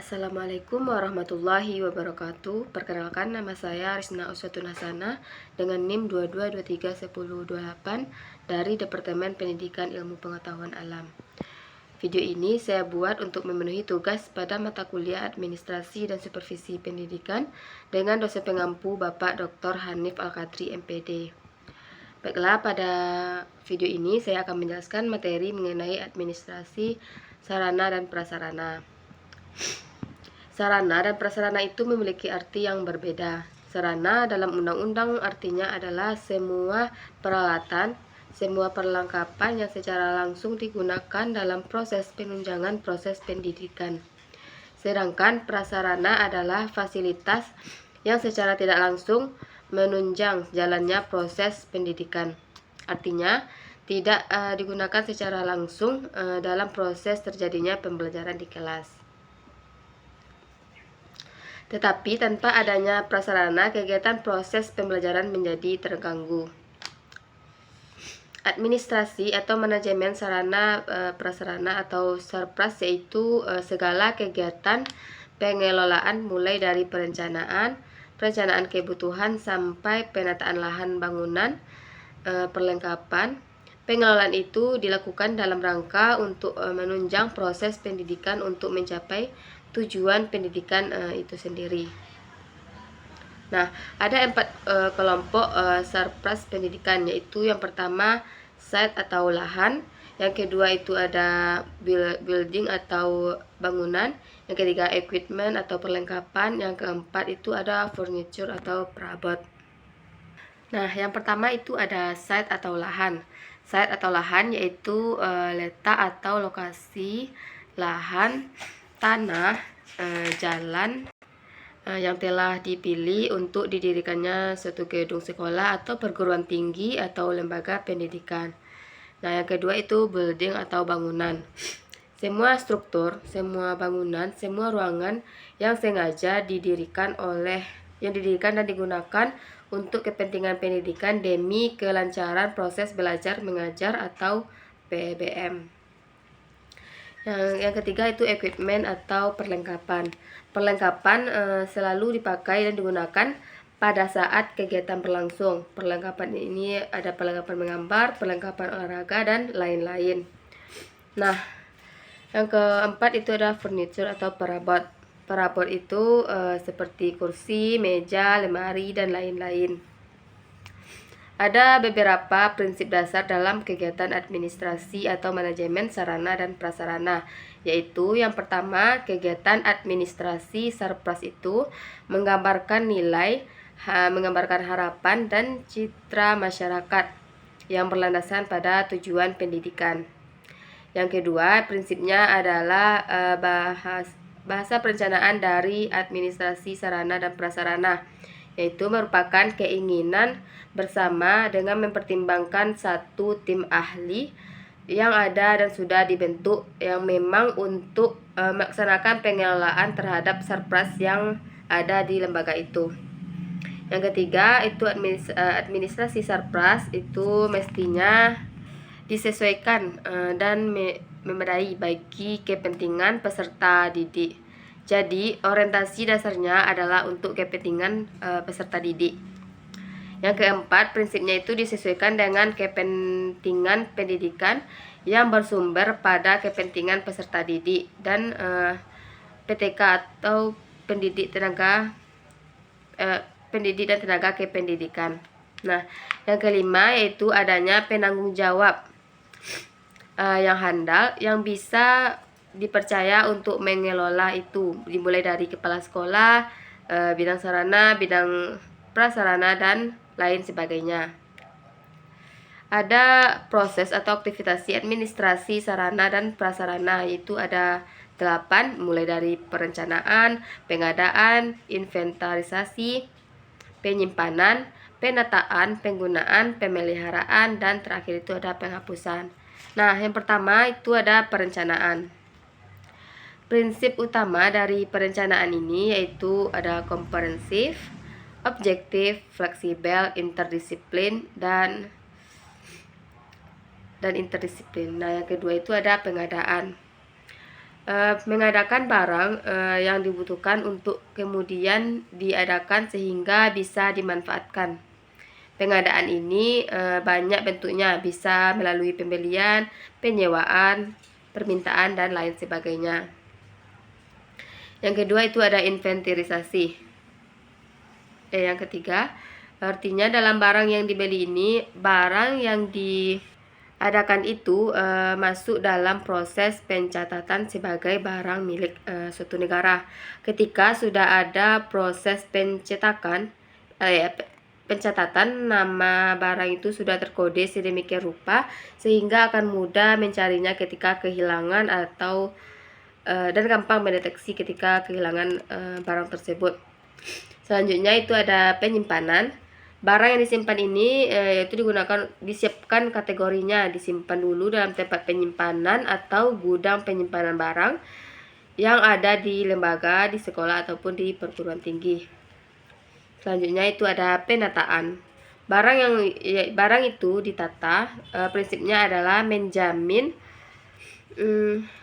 Assalamualaikum warahmatullahi wabarakatuh. Perkenalkan, nama saya Risna Uswatun Hasanah dengan NIM 22231028 dari Departemen Pendidikan Ilmu Pengetahuan Alam. Video ini saya buat untuk memenuhi tugas pada mata kuliah Administrasi dan Supervisi Pendidikan dengan dosen pengampu Bapak Dr. Hanif Al-Qadri MPD. Baiklah, pada video ini saya akan menjelaskan materi mengenai administrasi sarana dan prasarana. Sarana dan prasarana itu memiliki arti yang berbeda. Sarana dalam undang-undang artinya adalah semua peralatan, semua perlengkapan yang secara langsung digunakan dalam proses penunjangan proses pendidikan. Sedangkan prasarana adalah fasilitas yang secara tidak langsung menunjang jalannya proses pendidikan. Artinya, tidak digunakan secara langsung dalam proses terjadinya pembelajaran di kelas. Tetapi tanpa adanya prasarana, kegiatan proses pembelajaran menjadi terganggu. Administrasi atau manajemen sarana prasarana atau sarpras yaitu segala kegiatan pengelolaan mulai dari perencanaan kebutuhan sampai penataan lahan bangunan, perlengkapan. Pengelolaan itu dilakukan dalam rangka untuk menunjang proses pendidikan untuk mencapai tujuan pendidikan itu sendiri. Nah, ada 4 kelompok sarpras pendidikan, yaitu yang pertama site atau lahan, yang kedua itu ada building atau bangunan, yang ketiga equipment atau perlengkapan, yang keempat itu ada furniture atau perabot. Nah, yang pertama itu ada site atau lahan. Site atau lahan yaitu letak atau lokasi lahan, tanah, jalan yang telah dipilih untuk didirikannya suatu gedung sekolah atau perguruan tinggi atau lembaga pendidikan. Nah, yang kedua itu building atau bangunan. Semua struktur, semua bangunan, semua ruangan yang sengaja didirikan dan digunakan untuk kepentingan pendidikan demi kelancaran proses belajar mengajar atau PBM. Yang ketiga itu equipment atau perlengkapan. Perlengkapan selalu dipakai dan digunakan pada saat kegiatan berlangsung. Perlengkapan ini ada perlengkapan menggambar, perlengkapan olahraga, dan lain-lain. Nah, yang keempat itu ada furniture atau perabot. Perabot itu seperti kursi, meja, lemari, dan lain-lain. Ada beberapa prinsip dasar dalam kegiatan administrasi atau manajemen sarana dan prasarana, yaitu yang pertama, kegiatan administrasi sarpras itu menggambarkan nilai, menggambarkan harapan dan citra masyarakat yang berlandasan pada tujuan pendidikan. Yang kedua, prinsipnya adalah bahasa perencanaan dari administrasi sarana dan prasarana, yaitu merupakan keinginan bersama dengan mempertimbangkan satu tim ahli yang ada dan sudah dibentuk yang memang untuk melaksanakan pengelolaan terhadap sarpras yang ada di lembaga itu. Yang ketiga itu administrasi sarpras itu mestinya disesuaikan dan memadai bagi kepentingan peserta didik. Jadi, orientasi dasarnya adalah untuk kepentingan peserta didik. Yang keempat, prinsipnya itu disesuaikan dengan kepentingan pendidikan yang bersumber pada kepentingan peserta didik dan PTK atau pendidik dan tenaga kependidikan. Nah, yang kelima yaitu adanya penanggung jawab yang handal yang bisa dipercaya untuk mengelola itu, dimulai dari kepala sekolah, bidang sarana, bidang prasarana, dan lain sebagainya. Ada proses atau aktivitas administrasi sarana dan prasarana, yaitu ada 8, mulai dari perencanaan, pengadaan, inventarisasi, penyimpanan, penataan, penggunaan, pemeliharaan, dan terakhir itu ada penghapusan. Nah, yang pertama itu ada perencanaan. Prinsip utama dari perencanaan ini yaitu ada komprehensif, objektif, fleksibel, interdisiplin, dan interdisiplin. Nah, yang kedua itu ada pengadaan. mengadakan barang yang dibutuhkan untuk kemudian diadakan sehingga bisa dimanfaatkan. Pengadaan ini banyak bentuknya, bisa melalui pembelian, penyewaan, permintaan, dan lain sebagainya. Yang kedua itu ada inventarisasi. Yang ketiga, artinya dalam barang yang dibeli ini, barang yang diadakan itu masuk dalam proses pencatatan sebagai barang milik suatu negara. Ketika sudah ada proses pencetakan, pencatatan, nama barang itu sudah terkode sedemikian rupa sehingga akan mudah mencarinya ketika kehilangan atau dan gampang mendeteksi ketika kehilangan barang tersebut. Selanjutnya itu ada penyimpanan. Barang yang disimpan ini itu disiapkan kategorinya, disimpan dulu dalam tempat penyimpanan atau gudang penyimpanan barang yang ada di lembaga, di sekolah ataupun di perguruan tinggi. Selanjutnya itu ada penataan. Barang itu ditata, prinsipnya adalah menjamin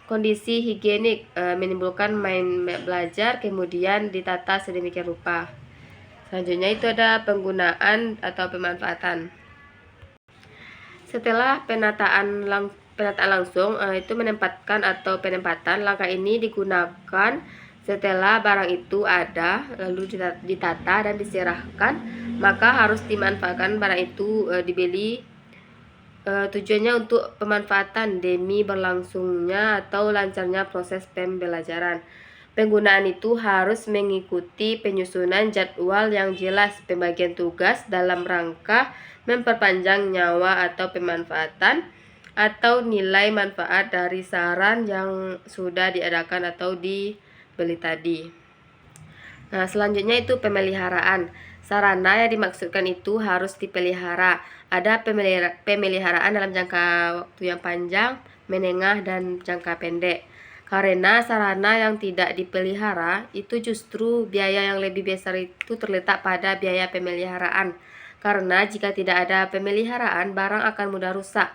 kondisi higienik, menimbulkan main belajar, kemudian ditata sedemikian rupa. Selanjutnya itu ada penggunaan atau pemanfaatan. Setelah penataan langsung, itu menempatkan atau penempatan. Langkah ini digunakan setelah barang itu ada, lalu ditata dan diserahkan, maka harus dimanfaatkan barang itu dibeli. Tujuannya untuk pemanfaatan demi berlangsungnya atau lancarnya proses pembelajaran. Penggunaan itu harus mengikuti penyusunan jadwal yang jelas, pembagian tugas dalam rangka memperpanjang nyawa atau pemanfaatan atau nilai manfaat dari saran yang sudah diadakan atau dibeli tadi. Nah, selanjutnya itu pemeliharaan. Sarana yang dimaksudkan itu harus dipelihara. Ada pemeliharaan dalam jangka waktu yang panjang, menengah, dan jangka pendek. Karena sarana yang tidak dipelihara itu justru biaya yang lebih besar itu terletak pada biaya pemeliharaan. Karena jika tidak ada pemeliharaan, barang akan mudah rusak,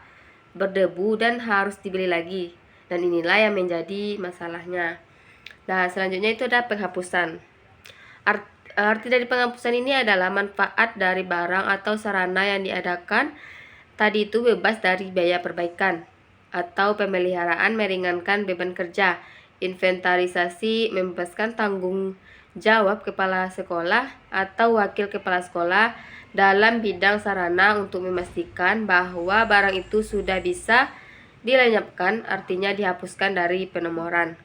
berdebu, dan harus dibeli lagi. Dan inilah yang menjadi masalahnya. Nah, selanjutnya itu ada penghapusan. Arti dari penghapusan ini adalah manfaat dari barang atau sarana yang diadakan tadi itu bebas dari biaya perbaikan atau pemeliharaan, meringankan beban kerja. Inventarisasi membebaskan tanggung jawab kepala sekolah atau wakil kepala sekolah dalam bidang sarana untuk memastikan bahwa barang itu sudah bisa dilenyapkan, artinya dihapuskan dari penomoran.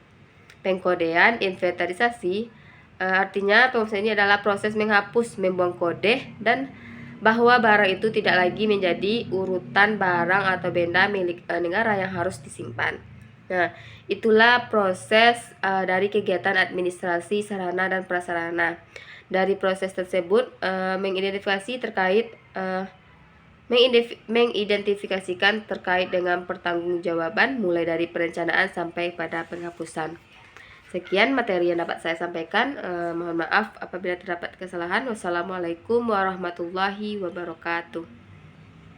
Pengkodean inventarisasi artinya penghapusan ini adalah proses menghapus, membuang kode, dan bahwa barang itu tidak lagi menjadi urutan barang atau benda milik negara yang harus disimpan. Nah, itulah proses dari kegiatan administrasi sarana dan prasarana. Dari proses tersebut mengidentifikasikan terkait dengan pertanggungjawaban mulai dari perencanaan sampai pada penghapusan. Sekian materi yang dapat saya sampaikan. Mohon maaf apabila terdapat kesalahan. Wassalamualaikum warahmatullahi wabarakatuh.